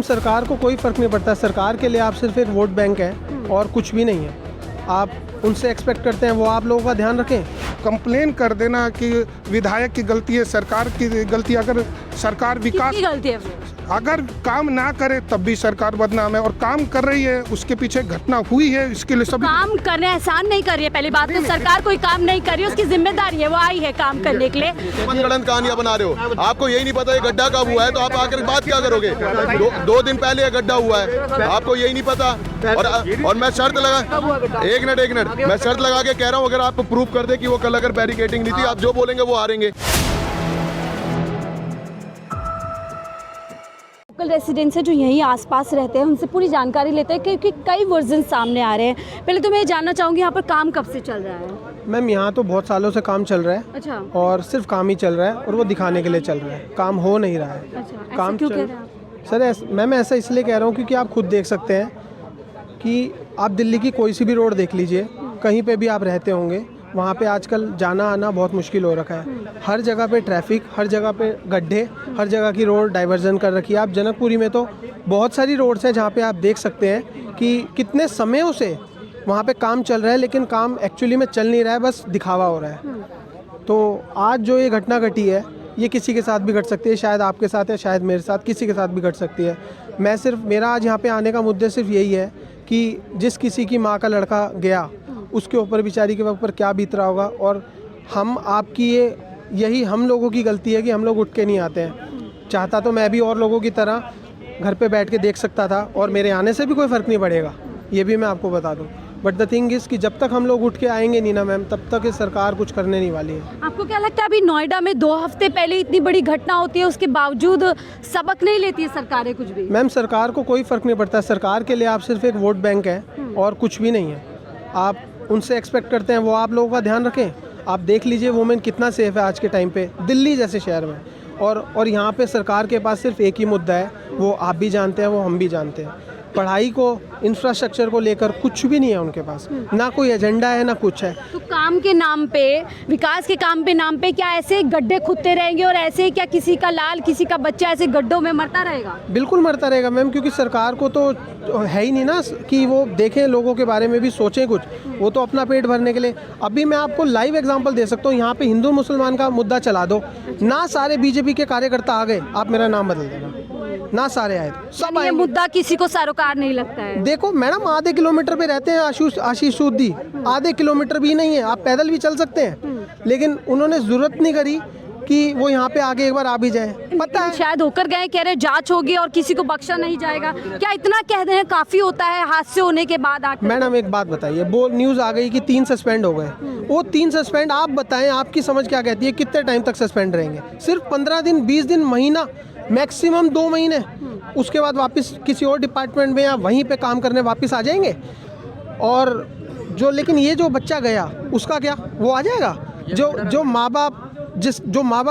सरकार को कोई फ़र्क नहीं पड़ता। सरकार के लिए आप सिर्फ एक वोट बैंक हैं और कुछ भी नहीं है। आप उनसे एक्सपेक्ट करते हैं वो आप लोगों का ध्यान रखें। कंप्लेन कर देना कि विधायक की गलती है, सरकार की गलती। अगर सरकार विकास किसकी गलती है? अगर काम ना करे तब भी सरकार बदनाम है, और काम कर रही है उसके पीछे घटना हुई है, इसके लिए सभी काम करने एहसान नहीं कर रही है। पहली बात तो सरकार कोई काम नहीं कर रही है, उसकी जिम्मेदारी है, वो आई है काम करने के लिए। मनगढ़ंत कहानियां बना रहे हो। आपको यही नहीं पता ये गड्ढा कब हुआ है, तो आप आकर बात क्या करोगे? दो दिन पहले ये गड्ढा हुआ है, आपको यही नहीं पता। और मैं शर्त लगा, एक मिनट मैं शर्त लगा के कह रहा हूँ, अगर आप प्रूफ कर दे कि वो कल अगर बैरिकेडिंग नहीं थी, आप जो बोलेंगे वो हारेंगे। लोकल रेसिडेंट्स है जो यहीं आसपास रहते हैं, उनसे पूरी जानकारी लेते हैं क्योंकि कई वर्जन सामने आ रहे हैं। पहले तो मैं ये जानना चाहूँगी यहाँ पर काम कब से चल रहा है? मैम यहाँ तो बहुत सालों से काम चल रहा है। अच्छा। और सिर्फ काम ही चल रहा है और वो दिखाने के लिए चल रहा है, काम हो नहीं रहा है। अच्छा, ऐसा काम क्यों कह रहे हैं आप? सर मैम ऐसा इसलिए कह रहा हूँ क्योंकि आप खुद देख सकते हैं कि आप दिल्ली की कोई सी भी रोड देख लीजिए, कहीं पे भी आप रहते होंगे, वहाँ पे आजकल जाना आना बहुत मुश्किल हो रखा है। हर जगह पे ट्रैफिक, हर जगह पे गड्ढे, हर जगह की रोड डाइवर्जन कर रखी है। आप जनकपुरी में तो बहुत सारी रोड्स हैं जहाँ पे आप देख सकते हैं कि कितने समयों से वहाँ पे काम चल रहा है, लेकिन काम एक्चुअली में चल नहीं रहा है, बस दिखावा हो रहा है। तो आज जो ये घटना घटी है, ये किसी के साथ भी घट सकती है, शायद आपके साथ है, शायद मेरे साथ, किसी के साथ भी घट सकती है। मेरा आज यहाँ पे आने का मुद्दा सिर्फ यही है कि जिस किसी की माँ का लड़का गया, उसके ऊपर बेचारी के ऊपर क्या बीत रहा होगा। और हम आपकी यही हम लोगों की गलती है कि हम लोग उठ के नहीं आते हैं। चाहता तो मैं भी और लोगों की तरह घर पे बैठ के देख सकता था और मेरे आने से भी कोई फ़र्क नहीं पड़ेगा, ये भी मैं आपको बता दूं। बट द थिंग इज़ कि जब तक हम लोग उठ के आएंगे नहीं ना मैम, तब तक ये सरकार कुछ करने नहीं वाली है। आपको क्या लगता है अभी नोएडा में 2 हफ्ते पहले इतनी बड़ी घटना होती है, उसके बावजूद सबक नहीं लेती है सरकारें कुछ भी? मैम सरकार को कोई फ़र्क नहीं पड़ता। सरकार के लिए आप सिर्फ एक वोट बैंक हैं और कुछ भी नहीं है। आप उनसे एक्सपेक्ट करते हैं वो आप लोगों का ध्यान रखें। आप देख लीजिए वुमेन कितना सेफ़ है आज के टाइम पे दिल्ली जैसे शहर में। और यहाँ पे सरकार के पास सिर्फ एक ही मुद्दा है, वो आप भी जानते हैं, वो हम भी जानते हैं। पढ़ाई को, इंफ्रास्ट्रक्चर को लेकर कुछ भी नहीं है उनके पास, ना कोई एजेंडा है ना कुछ है। तो काम के नाम पे, विकास के काम पे नाम पे क्या ऐसे गड्ढे खुदते रहेंगे और ऐसे क्या किसी का लाल, किसी का बच्चा ऐसे गड्ढों में मरता रहेगा? बिल्कुल मरता रहेगा मैम, क्योंकि सरकार को तो है ही नहीं ना कि वो देखें, लोगों के बारे में भी सोचें कुछ। वो तो अपना पेट भरने के लिए। अभी मैं आपको लाइव एग्जांपल दे सकता हूँ, यहाँ पे हिंदू मुसलमान का मुद्दा चला दो ना, सारे बीजेपी के कार्यकर्ता आ गए, आप मेरा नाम बदल देना, ना सारे आए सब ये मुद्दा किसी को सरोकार नहीं लगता है? देखो मैडम, आधे किलोमीटर पे रहते हैं आशीष सूदी, आधे किलोमीटर भी नहीं है, आप पैदल भी चल सकते हैं। लेकिन उन्होंने जरूरत नहीं करी कि वो यहाँ पे आगे एक बार आ भी जाए। पता है शायद होकर गए, कह रहे जांच होगी और किसी को बख्शा नहीं जाएगा। क्या इतना कह रहे हैं काफी होता है हादसे होने के बाद आकर? मैडम एक बात बताइए, वो न्यूज़ आ गई कि 3 सस्पेंड हो गए। वो 3 सस्पेंड आप बताएं, आपकी समझ क्या कहती है, कितने टाइम तक सस्पेंड रहेंगे? सिर्फ 15 दिन, 20 दिन, महीना, मैक्सिमम 2 महीने। उसके बाद वापस किसी और डिपार्टमेंट में या वहीं पे काम करने वापस आ जाएंगे। और लेकिन ये जो बच्चा गया उसका क्या, वो आ जाएगा? जो माँ बाप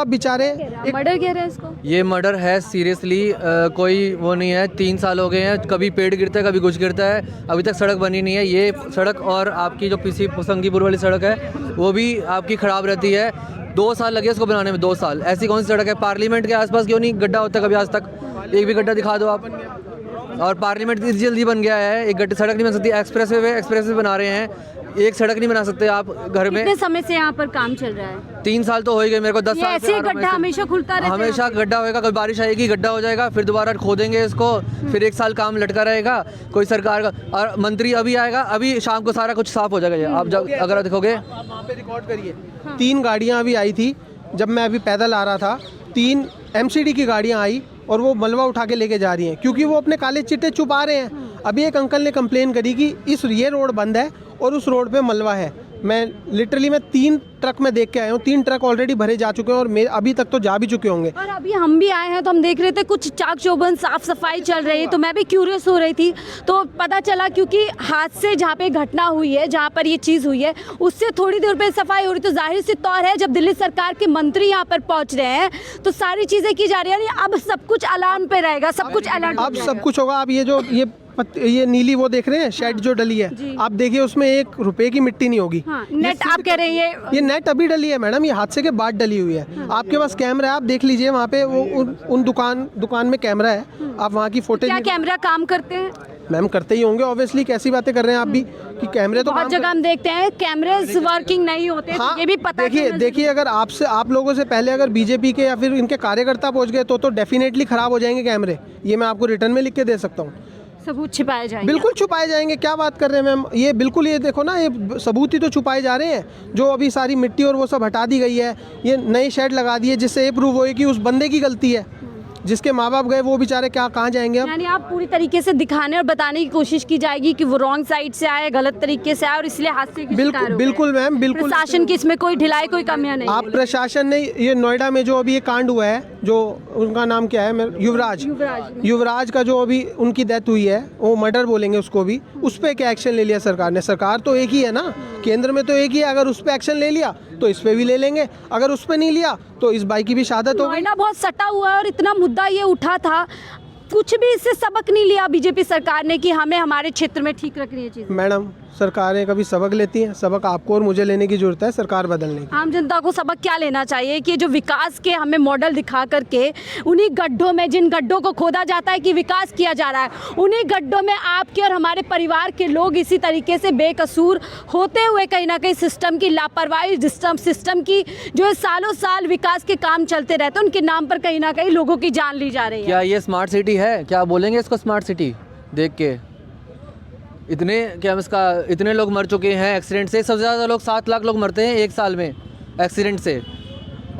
बेचारे मर्डर कह रहे हैं इसको? ये मर्डर है सीरियसली, कोई वो नहीं है। 3 साल हो गए हैं, कभी पेड़ गिरता है, कभी कुछ गिरता है, अभी तक सड़क बनी नहीं है। ये सड़क और आपकी जो पीसी पुसंगीपुर वाली सड़क है वो भी आपकी ख़राब रहती है। 2 साल लगे इसको बनाने में, 2 साल। ऐसी कौन सी सड़क है? पार्लियामेंट के आसपास क्यों नहीं गड्ढा होता कभी आज तक? एक भी गड्ढा दिखा दो आप। और पार्लियामेंट इतनी जल्दी बन गया है, एक गड्ढा सड़क नहीं बन सकती। एक्सप्रेस वे बना रहे हैं, एक सड़क नहीं बना सकते आप घर में। कितने समय से यहाँ पर काम चल रहा है? 3 साल तो हो ही गए मेरे को, 10 साल ऐसे गड्ढा हमेशा खुलता रहता है? हमेशा गड्ढा होएगा, कभी बारिश आएगी गड्ढा हो जाएगा, फिर दोबारा खोदेंगे इसको, फिर 1 साल काम लटका रहेगा। कोई सरकार का और मंत्री अभी आएगा, अभी शाम को सारा कुछ साफ हो जाएगा। आप जब अगर देखोगे, आप वहाँ पे रिकॉर्ड करिए, 3 गाड़ियाँ अभी आई थी जब मैं अभी पैदल आ रहा था। 3 MCD की गाड़ियाँ आई और वो मलबा उठा के लेके जा रही हैं, क्योंकि वो अपने काले चिट्टे छुपा रहे हैं। अभी एक अंकल ने कंप्लेन करी कि ये रोड बंद है और उस रोड पे मलबा है। मैं 3 ट्रक में देख के आया हूँ, 3 ट्रक ऑलरेडी भरे जा चुके हैं और अभी तक तो जा भी चुके होंगे। और अभी हम भी आए हैं तो हम देख रहे थे कुछ चाक चौबंद साफ सफाई चल रही है, तो मैं भी क्यूरियस हो रही थी। तो पता चला क्योंकि हादसे जहाँ पे घटना हुई है, जहाँ पर ये चीज़ हुई है, उससे थोड़ी देर पे सफाई हो रही, तो जाहिर सी तौर है जब दिल्ली सरकार के मंत्री यहाँ पर पहुँच रहे हैं तो सारी चीज़ें की जा रही है। अब सब कुछ अलार्म पे रहेगा, सब कुछ अलर्ट। अब सब कुछ होगा। अब ये ये नीली वो देख रहे हैं शेड जो डली है, आप देखिए उसमें 1 रुपए की मिट्टी नहीं होगी। हाँ, नेट आप कह रहे हैं ये नेट अभी डली है मैडम, ये हादसे के बाद डली हुई है। आपके पास कैमरा है, आप देख लीजिए वहाँ पे वो उन दुकान में कैमरा है, आप वहाँ की फुटेज। क्या कैमरा काम करते हैं? मैम करते ही होंगे ऑब्वियसली, कैसी बातें कर रहे हैं आप भी कि कैमरे तो बहुत जगह हम देखते हैं कैमरे वर्किंग नहीं होते। हाँ, ये भी पता देखिए अगर आप लोगों से पहले अगर बीजेपी के या फिर इनके कार्यकर्ता पहुंच गए तो डेफिनेटली खराब हो जाएंगे कैमरे। ये मैं आपको रिटर्न में लिख के दे सकता हूँ। सबूत छिपाए जाएंगे? बिल्कुल छुपाए जाएंगे, क्या बात कर रहे हैं मैम, ये बिल्कुल, ये देखो ना, ये सबूत ही तो छुपाए जा रहे हैं। जो अभी सारी मिट्टी और वो सब हटा दी गई है, ये नई शेड लगा दी है, जिससे ये प्रूव हो कि उस बंदे की गलती है, जिसके माँ बाप गए वो बेचारे कहाँ जाएंगे अब। यानी आप पूरी तरीके से दिखाने और बताने की कोशिश की जाएगी कि वो रॉन्ग साइड से आए, गलत तरीके से आए और इसलिए हादसे की शिकार हो गए। बिल्कुल मैम, बिल्कुल। प्रशासन की इसमें कोई ढिलाई, कोई कमियां नहीं? आप प्रशासन ने ये नोएडा में जो अभी ये कांड हुआ है, जो उनका नाम क्या है, युवराज का जो अभी उनकी डेथ हुई है, वो मर्डर बोलेंगे उसको भी, उस पर क्या एक्शन ले लिया सरकार ने? सरकार तो एक ही है ना, केंद्र में तो एक ही है। अगर उस पर एक्शन ले लिया तो इस पे भी ले लेंगे, अगर उस पर नहीं लिया तो इस बाई की भी शहादत हो गई। नोएडा बहुत सटा हुआ है और इतना मुद्दा ये उठा था, कुछ भी इससे सबक नहीं लिया बीजेपी सरकार ने कि हमें हमारे क्षेत्र में ठीक रखनी है चीज़? मैडम सरकारें कभी सबक लेती हैं, सबक आपको और मुझे लेने की जरूरत है, सरकार बदलने की। आम जनता को सबक क्या लेना चाहिए कि जो विकास के हमें मॉडल दिखा करके उन्हीं गड्ढों में, जिन गड्ढों को खोदा जाता है कि विकास किया जा रहा है, उन्हीं गड्ढों में आपके और हमारे परिवार के लोग इसी तरीके से बेकसूर होते हुए कहीं ना कहीं सिस्टम की लापरवाही, सिस्टम की जो सालों साल विकास के काम चलते रहते हैं, उनके नाम पर कहीं ना कहीं लोगों की जान ली जा रही है। क्या ये स्मार्ट सिटी है? क्या बोलेंगे इसको स्मार्ट सिटी देख के? इतने लोग मर चुके हैं एक्सीडेंट से, सबसे ज़्यादा लोग 7 लाख लोग मरते हैं 1 साल में एक्सीडेंट से,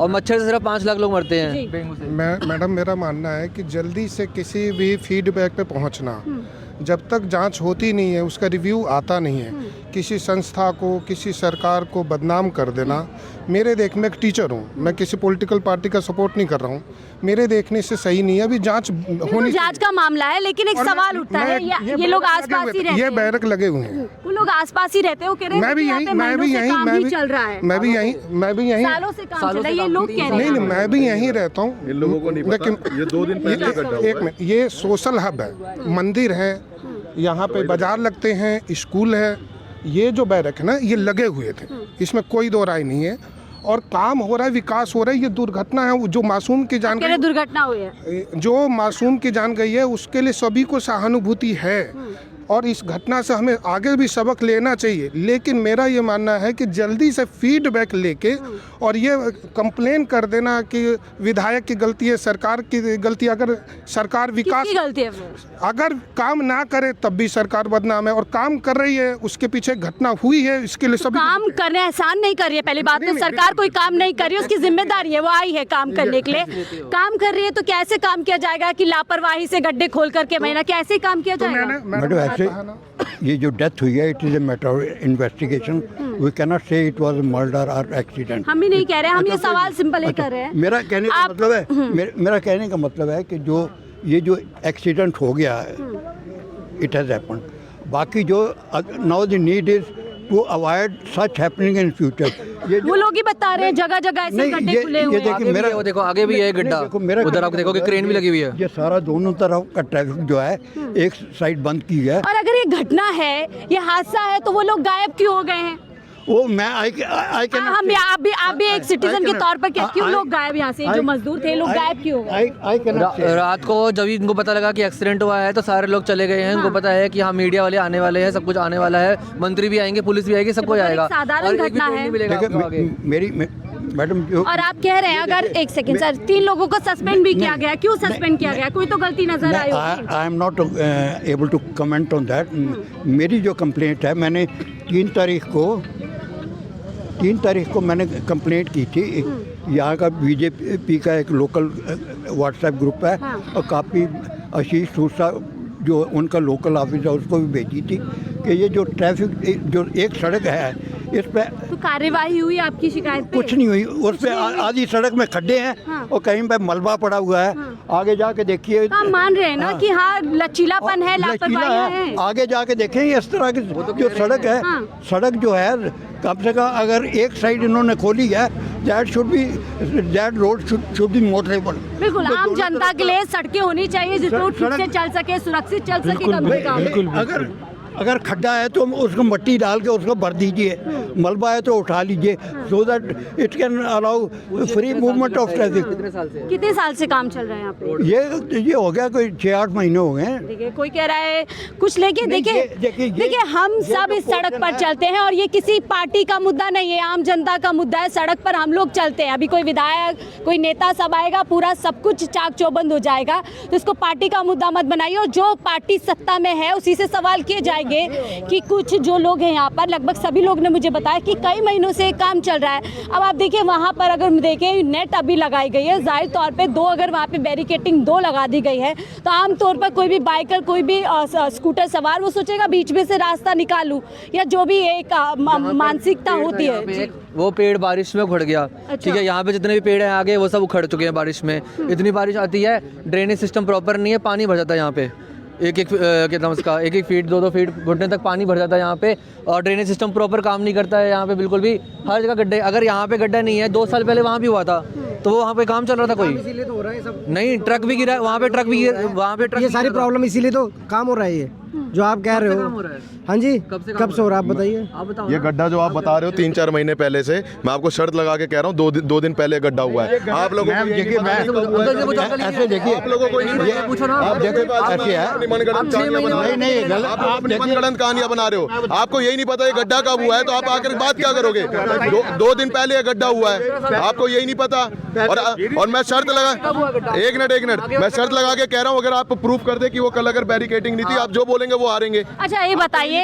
और मच्छर से सिर्फ 5 लाख लोग मरते हैं डेंगू से। मैडम मेरा मानना है कि जल्दी से किसी भी फीडबैक पे पहुंचना, जब तक जांच होती नहीं है, उसका रिव्यू आता नहीं है, किसी संस्था को, किसी सरकार को बदनाम कर देना, मेरे देख में एक टीचर हूँ, मैं किसी पॉलिटिकल पार्टी का सपोर्ट नहीं कर रहा हूँ, मेरे देखने से सही नहीं है। अभी जांच होनी, जांच का मामला है, लेकिन एक सवाल उठता है, ये लोग आसपास ही रहते हैं, ये बैरक लगे हुए हैं, वो लोग आसपास ही रहते हैं, वो कह रहे हैं मैं भी यहीं चल रहा है, मैं भी यहीं सालों से काम चल रहा है, ये लोग कह रहे हैं। नहीं, मैं भी यहीं रहता हूँ, इन लोगों को नहीं पता, ये 2 दिन पहले गड्ढा हुआ। एक मिनट, ये सोशल हब है, मंदिर है, यहाँ पे बाजार लगते हैं, स्कूल है, ये जो बैरक है ना, ये लगे हुए थे, इसमें कोई दो राय नहीं है, और काम हो रहा है, विकास हो रहा है। ये दुर्घटना है, जो मासूम की जान गई, दुर्घटना हुई है, जो मासूम की जान गई है, उसके लिए सभी को सहानुभूति है, और इस घटना से हमें आगे भी सबक लेना चाहिए। लेकिन मेरा ये मानना है कि जल्दी से फीडबैक लेके और ये कंप्लेन कर देना कि विधायक की गलती है, सरकार की गलती, अगर सरकार विकास, गलती है, अगर काम ना करे तब भी सरकार बदनाम है, और काम कर रही है, उसके पीछे घटना हुई है, इसके लिए सभी काम करने एहसान नहीं कर रही है। पहली बात तो सरकार कोई काम नहीं कर रही है, उसकी जिम्मेदारी है, वो आई है काम करने के लिए, काम कर रही है, तो कैसे काम किया जाएगा कि लापरवाही से गड्ढे खोल करके महीना, कैसे काम किया जाएगा? मैडम ऐसे ये जो डेथ हुई है, it is a matter of investigation, we can not say it was murder और एक्सीडेंट। हम भी नहीं कह रहे, हम ये सवाल सिंपल ही कर रहे हैं। मेरा कहने का मतलब है, मेरा कहने का मतलब है कि जो ये जो एक्सीडेंट हो गया है, इट हैज हैपेंड, बाकी जो now the need is to avoid such happening in future. वो लोग ही बता रहे हैं जगह जगह ऐसे गड्ढे खुले हुए हैं। देखिए मेरा, वो देखो आगे भी है गड्ढा, उधर आप देखोगे क्रेन भी लगी हुई है। ये सारा दोनों तरफ का ट्रैफिक जो है एक साइड बंद की है। और अगर ये घटना है, ये हादसा है, तो वो लोग गायब क्यों हो गए हैं? वो मैं आई कैन हम आप भी एक सिटीजन के तौर पर क्यों लोग गायब, यहाँ से जो मजदूर थे लोग गायब क्यों हो गए? रात को जब इनको पता लगा कि एक्सीडेंट हुआ है तो सारे लोग चले गए हैं। इनको पता है कि हाँ मीडिया वाले आने वाले हैं, सब कुछ आने वाला है, मंत्री भी आएंगे, पुलिस भी आएगी, सब कुछ आएगा। साधारण घटना है। मेरी मैडम जो, और आप कह रहे हैं अगर एक सेकंड सर, 3 लोगों को सस्पेंड भी किया गया, क्यों सस्पेंड किया गया? कोई तो गलती नजर आई होगी। I am not able to comment on that. मेरी जो कंप्लेंट है, मैंने 3 तारीख को मैंने कंप्लेंट की थी। यहाँ का बीजेपी का एक लोकल व्हाट्सएप ग्रुप है, और काफ़ी आशीष सूसा जो उनका लोकल ऑफिस है उसको भी भेजी थी कि ये जो ट्रैफिक, जो एक सड़क है, इस पे तो कार्यवाही हुई आपकी शिकायत पे? कुछ नहीं हुई। उस पे आधी सड़क में खड्डे हैं हाँ। और कहीं पे मलबा पड़ा हुआ है। आगे जाके देखिए। तो आप मान रहे हैं ना कि हाँ लचीलापन है, लचीला लापरवाही है। आगे जाके देखें इस तरह की जो सड़क है, हाँ। सड़क जो है कम से कम अगर एक साइड इन्होंने खोली है, that road should be motorable. बिल्कुल आम जनता के लिए सड़कें होनी चाहिए जिस पर ठीक से चल सके, सुरक्षित चल सके। कम से कम अगर खड्डा है तो उसको मट्टी डाल के उसको भर दीजिए, मलबा है तो उठा लीजिए, so that it can allow free movement of traffic. कितने साल से काम चल रहा है यहाँ पे? ये हो गया कोई 6-8 महीने हो गए। देखिए कोई कह रहा है कुछ, लेकिन देखिए हम सब इस सड़क पर चलते हैं और ये किसी पार्टी का मुद्दा नहीं है, आम जनता का मुद्दा है। सड़क पर हम लोग चलते हैं, अभी कोई विधायक कोई नेता सब आएगा, पूरा सब कुछ चाक चौबंद हो जाएगा। तो इसको पार्टी का मुद्दा मत बनाइए, और जो पार्टी सत्ता में है उसी से सवाल किए जाएंगे कि कुछ जो लोग हैं यहाँ पर, लगभग सभी लोग ने मुझे बताया कि कई महीनों से काम चल रहा है। अब आप देखिए वहाँ पर अगर देखें नेट अभी लगाई गई है, जाहिर तौर पे अगर वहाँ पे बैरिकेटिंग 2 लगा दी गई है तो आम तौर पर कोई भी बाइकर, कोई भी स्कूटर सवार वो सोचेगा बीच में से रास्ता निकालूं, या जो भी एक मानसिकता होती है। वो पेड़ बारिश में उखड़ गया, ठीक है। यहाँ पे जितने भी पेड़ हैं आगे वो सब उखड़ चुके हैं बारिश में। इतनी बारिश आती है, ड्रेनेज सिस्टम प्रॉपर नहीं है, पानी भर जाता है यहाँ पे। कितना उसका 1-1 फीट 2-2 फीट घुटने तक पानी भर जाता है यहाँ पे, और ड्रेनेज सिस्टम प्रॉपर काम नहीं करता है यहाँ पे बिल्कुल भी। हर जगह गड्ढे, अगर यहाँ पे गड्ढा नहीं है, 2 साल पहले वहाँ भी हुआ था, तो वो वहाँ पे काम चल रहा था कोई, इसीलिए तो हो रहा है सब। नहीं, ट्रक भी गिरा वहाँ पे, ट्रक भी वहाँ पे, ये सारी प्रॉब्लम इसीलिए तो काम हो रहा है। ये जो आप कह रहे हो, हाँ जी, कब से हो रहा है आप बताइए। आप बताओ। ये गड्ढा जो आप बता रहे हो 3-4 महीने पहले से, मैं आपको शर्त लगा के कह रहा हूँ 2 दिन पहले गड्ढा हुआ है। आप लोगों को देखिए, ऐसे देखिए, आप लोगों को नहीं पूछो ना, आप देखिए ऐसे है, आप मनगढ़ंत कहानियां बना रहे हो। आपको यही नहीं पता ये गड्ढा कब हुआ है, तो आप आकर बात क्या करोगे? 2 दिन पहले ये गड्ढा हुआ है, आपको यही नहीं पता। और मैं शर्त लगा, एक मिनट, मैं शर्त लगा के कह रहा हूँ, अगर आप प्रूफ कर दे कि वो कल अगर बैरिकेटिंग नहीं थी, आप जो बोलेंगे वो हारेंगे। अच्छा ये बताइए, जो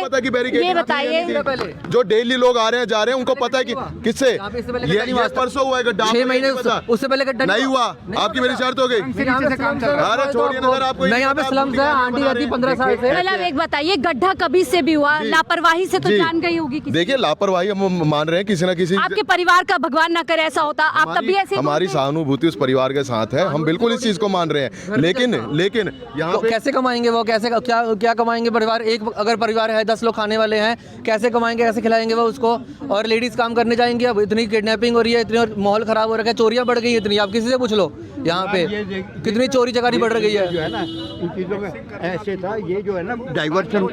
डेली लोग आ रहे हैं जा रहे हैं, उनको पता है कि किससे ये परसों हुआ है गड्ढा, 6 महीने उससे पहले गड्ढा नहीं हुआ। आपकी मेरी शर्त हो गई। अरे छोड़िए ना, अगर आपको मैं यहाँ पे स्लम्स है, आंटी रहती 15 साल से। मतलब एक बताइए, गड्ढा कभी से भी हुआ, लापरवाही से तो जान गई होगी किसी। देखिए लापरवाही हम मान रहे हैं, किसी ना किसी आपके परिवार का भगवान ना करे ऐसा होता, आप तब भी ऐसे हमारी सहानुभूति उस परिवार के साथ है, हम बिल्कुल इस चीज को मान रहे हैं। लेकिन यहाँ पे कैसे कमाएंगे वो, कैसे क्या कमाएंगे परिवार? एक अगर परिवार है 10 लोग खाने वाले हैं, कैसे कमाएंगे, कैसे खिलाएंगे वो उसको? और लेडीज काम करने जाएंगी, अब इतनी किडनैपिंग हो रही है, इतनी माहौल खराब हो रखा है, चोरियां बढ़ गई इतनी, आप किसी से पूछ लो यहाँ पे कितनी चोरी चकारी बढ़ गई है। जो है ना इन चीज़ों में ऐसे था, ये जो है ना डाइवर्शन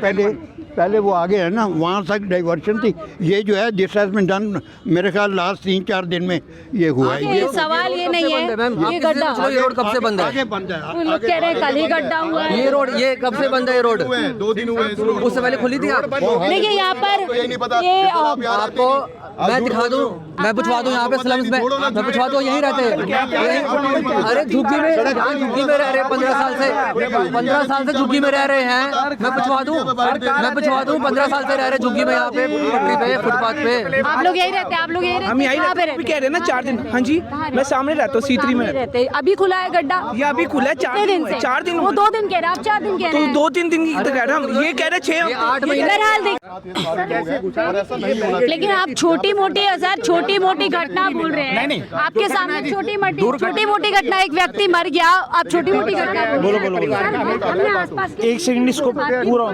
पहले वो आगे है ना, वहाँ तक डाइवर्शन थी। ये जो है दिस हैज बीन डन, मेरे ख्याल लास्ट 3-4 दिन में ये हुआ है। ये सवाल ये नहीं है, ये गड्ढा ये रोड कब से बंद है? आगे बंद है। वो लोग कह रहे हैं कल ही गड्ढा हुआ है। ये रोड ये कब से बंद है? ये रोड 2 दिन हुए, उससे पहले खुली थी। आप देखिए यहाँ पर यही नहीं पता। ये आपको मैं दिखा दूं, मैं पूछवा दूं यहाँ पे स्लम्स में, मैं पूछवा दूं, यहीं रहते हैं। अरे झुग्गी में रह रहे 15 साल से झुग्गी में रह रहे हैं। मैं पूछवा दूं 15 साल से रह रहे झुग्गी में, यहाँ पे पटरी पे, फुटपाथ पे। आप लोग यही रहते हैं? आप लोग यही रहते हैं? हम यही रहते हैं, कह रहे हैं ना 4 दिन। हाँ जी, मैं सामने रहता हूँ C3 में रहते हैं। अभी खुला है गड्ढा? ये अभी खुला है 4 दिन से। 4 दिन वो 2 दिन कह रहे हैं, आप 4 दिन कह रहे हैं। तो 2-3 दिन की तो कह रहे हैं हम, ये कह रहे 6 8 महीने। बहरहाल लेकिन आप छोटी मोटी घटना बोल रहे हैं। नहीं। आपके सामने छोटी मोटी घटना, एक व्यक्ति मर गया, आप छोटी मोटी घटना बोलो। एक सेकंड इसको पूरा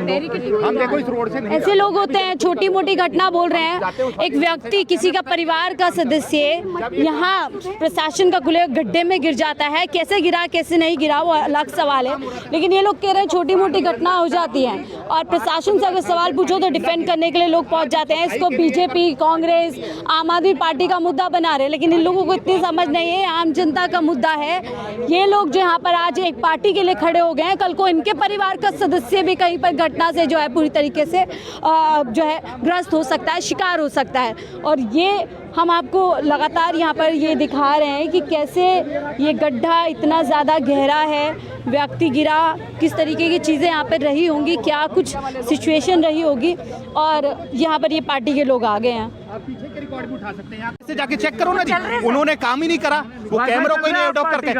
हम देखो इस रोड से ऐसे लोग होते हैं, छोटी मोटी घटना बोल रहे हैं। एक व्यक्ति, किसी का परिवार का सदस्य यहाँ प्रशासन का खुले गड्ढे में गिर जाता है। कैसे गिरा कैसे नहीं गिरा वो अलग सवाल है, लेकिन ये लोग कह रहे हैं छोटी मोटी घटना हो जाती है, और प्रशासन से अगर सवाल पूछो तो डिफेंड करने के लिए लोग पहुंच जाते हैं। इसको बीजेपी, कांग्रेस, आम आदमी पार्टी का मुद्दा बना रहे हैं, लेकिन इन लोगों को इतनी समझ नहीं है, आम जनता का मुद्दा है। ये लोग जो यहाँ पर आज एक पार्टी के लिए खड़े हो गए हैं, कल को इनके परिवार का सदस्य भी कहीं पर घटना से जो है पूरी तरीके से जो है ग्रस्त हो सकता है, शिकार हो सकता है। और ये हम आपको लगातार यहाँ पर ये दिखा रहे हैं कि कैसे ये गड्ढा इतना ज़्यादा गहरा है, व्यक्ति गिरा, किस तरीके की चीज़ें यहाँ पर रही होंगी, क्या कुछ सिचुएशन रही होगी, और यहाँ पर ये पार्टी के लोग आ गए हैं। रिकॉर्ड भी उठा सकते हैं, यहाँ से जाके चेक करो ना जी। उन्होंने काम ही नहीं करा, वो कैमरों को ही नहीं अडॉप्ट करके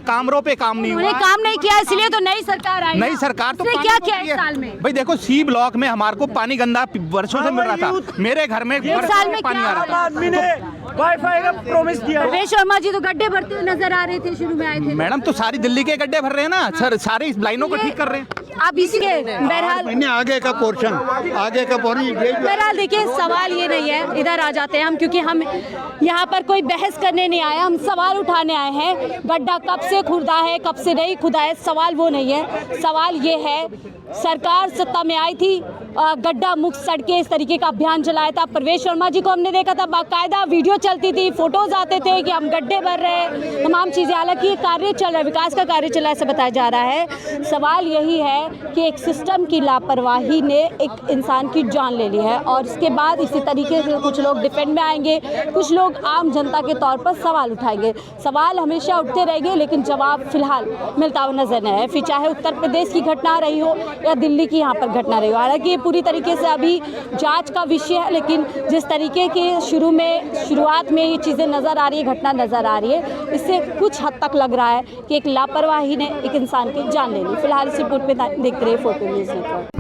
कैमरों पे काम नहीं उन्होंने हुआ। काम नहीं किया, इसलिए तो नई सरकार आई। नई सरकार तो क्या किया इस साल में? भाई देखो, सी ब्लॉक में हमारे को पानी गंदा वर्षों से मिल रहा था, मेरे घर में साल में पानी क्या आ रहा था। आदमी ने वाईफाई का प्रॉमिस किया। प्रवेश वर्मा जी तो गड्ढे भरते हुए नजर आ रहे थे, शुरू में आए थे। मैडम तो सारी दिल्ली के गड्ढे भर रहे हैं ना सर, सारी इस लाइनों को ठीक कर रहे हैं। आप इसके बहरहाल आगे का पोर्शन बहरहाल देखिए, सवाल ये नहीं है, इधर आ जाते हैं हम, क्योंकि हम यहाँ पर कोई बहस करने नहीं आए, हम सवाल उठाने आए हैं। गड्ढा कब से खुदा है, कब से नहीं खुदा है, सवाल वो नहीं है। सवाल ये है, सरकार सत्ता में आई थी, गड्ढा मुक्त सड़कें इस तरीके का अभियान चलाया था। प्रवेश वर्मा जी को हमने देखा था, बाकायदा वीडियो चलती थी, फोटोज आते थे कि हम गड्ढे भर रहे हैं, तमाम चीज़ें। हालांकि ये कार्य चल रहा है, विकास का कार्य चल रहा है, ऐसा बताया जा रहा है। सवाल यही है कि एक सिस्टम की लापरवाही ने एक इंसान की जान ले ली है, और इसके बाद इसी तरीके से कुछ लोग डिफेंड में आएंगे, कुछ लोग आम जनता के तौर पर सवाल उठाएंगे। सवाल हमेशा उठते रहेंगे, लेकिन जवाब फिलहाल मिलता हुआ नजर नहीं है, फिर चाहे उत्तर प्रदेश की घटना रही हो या दिल्ली की यहाँ पर घटना रही हो। हालांकि ये पूरी तरीके से अभी जांच का विषय है, लेकिन जिस तरीके के शुरुआत में ये चीज़ें नज़र आ रही है, घटना नज़र आ रही है, इससे कुछ हद तक लग रहा है कि एक लापरवाही ने एक इंसान की जान ले ली। फिलहाल इस रिपोर्ट में देखते रहिए फोटो न्यूज़ नेटवर्क।